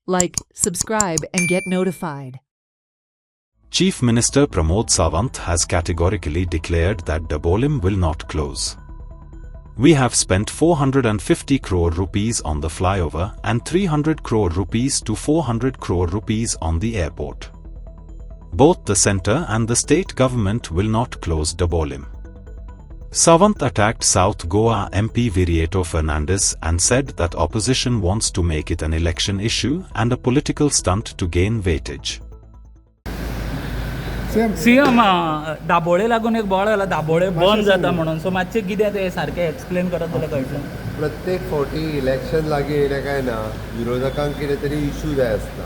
Like, subscribe, and get notified. Chief Minister Pramod Sawant has categorically declared that Dabolim will not close. We have spent 450 crore rupees on the flyover and 300 crore rupees to 400 crore rupees on the airport. Both the centre and the state government will not close Dabolim. Sawant attacked South Goa MP Viriato Fernandes and said that opposition wants to make it an election issue and a political stunt to gain weightage. CM Dabole लागून एक बोवाळ जाला दाबोळे बंद जाता म्हणून so मातशें कितें तें सारकें एक्सप्लेन करत जाल्यार कळटलें. प्रत्येक फावटी इलेक्शन लागीं येयलें काय ना विरोधकांक कितें तरी इशू जाय आसता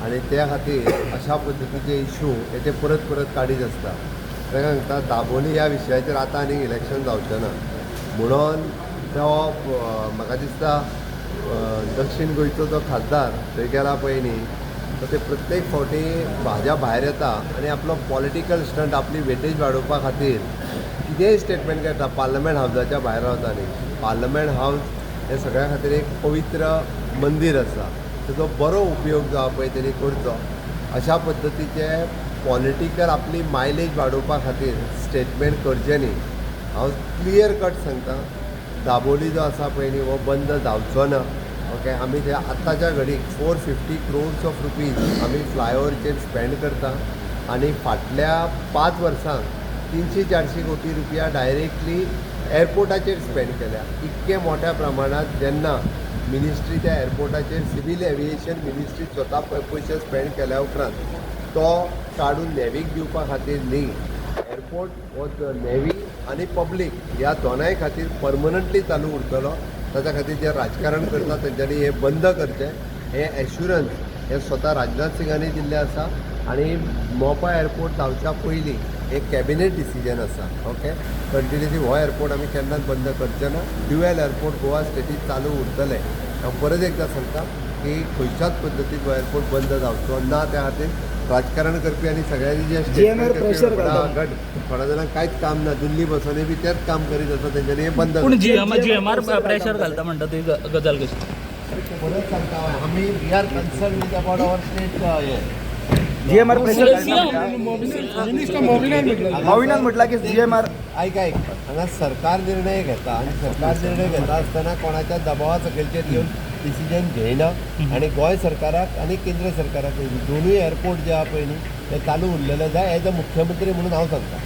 आनी त्या खातीर अशा पद्दतीचे इशू ते परत परत काडीत आसता. ताका सांगता दाबोळी ह्या विशयाचेर आतां आनीक इलेक्शन जावचें ना म्हणून तो म्हाका दिसता दक्षिण गोंयचो जो खासदार थंय गेला पळय न्ही तर ते प्रत्येक फावटी भाज्या भायर येता आनी आपलो पॉलिटिकल स्टंट आपली वेटेज वाडोवपा खातीर कितेंय स्टेटमेंट करता. पार्लमेंट हावजाच्या भायर रावता न्ही पार्लमेंट हावज हे सगळ्या खातीर एक पवित्र मंदीर आसा ताजो बरो उपयोग जो आसा पळय तेणी करचो. अशा पद्दतीचे पॉलिटिकल आपली मायलेज वाडोवपा खातीर स्टेटमेंट करचें न्ही. हांव क्लियर कट सांगता दाबोळी जो आसा पळय न्ही हो बंद जावचो ना. ओके आमी ते आत्ताच्या घडीक 450 crores ऑफ रुपीज आमी फ्लायओवरचेर स्पेंड करता आनी फाटल्या 5 वर्सांक 300-400 कोटी रुपया डायरेक्टली एअरपोर्टाचेर स्पेंड केल्या. इतके मोठ्या प्रमाणात जेन्ना मिनिस्ट्री त्या एअरपोर्टाचेर सिवील एविएशन मिनिस्ट्री स्वता पयशे स्पेंड केल्या उपरांत तो काडून नेवीक दिवपा खातीर न्ही एअरपोर्ट हो नेवी आनी पब्लीक ह्या दोनांय खातीर परमनंटली चालू उरतलो. ताच्या खातीर जे राजकारण करता तेंच्यांनी हे बंद करचें हे एश्युरन्स हे स्वता राजनाथ सिंगांनी दिल्लें आसा आनी मोपा एअरपोर्ट जावच्या पयलीं एक कॅबिनेट डिसिजन आसा. ओके कंटिन्युअसली हो एअरपोर्ट आमी केन्नाच बंद करचे ना. ड्युएल एअरपोर्ट गोवा स्टेटीत चालू उरतले. हांव परत एकदां सांगता की खंयच्याच पद्दतीन हो एअरपोर्ट बंद जावचो ना. त्या खातीर राजकारण करपी आनी सगळ्यांनी जे स्टेटमेंट करपी थोड्या जाणांक कांयच काम ना दिल्ली बसून बी तेच काम करीत आसा तेंच्यांनी हे बंद. पूण जीएमआर प्रेशर घालता म्हणटा ती गजाल कशी. परत सांगता आमी we are concern with about our state हे जीएमआर प्रेशर मोविनान म्हटला की जीएमआर ऐक हांगा सरकार निर्णय घेता आनी सरकार निर्णय घेता आसतना कोणाच्या दबावा सकयलचेर येवन डिसिजन घेयना आनी गोंय सरकाराक आनी केंद्र सरकाराक दोनूय एअरपोर्ट जे आहा पळय न्ही ते चालू उरलेले जाय एज अ मुख्यमंत्री म्हणून हांव सांगता.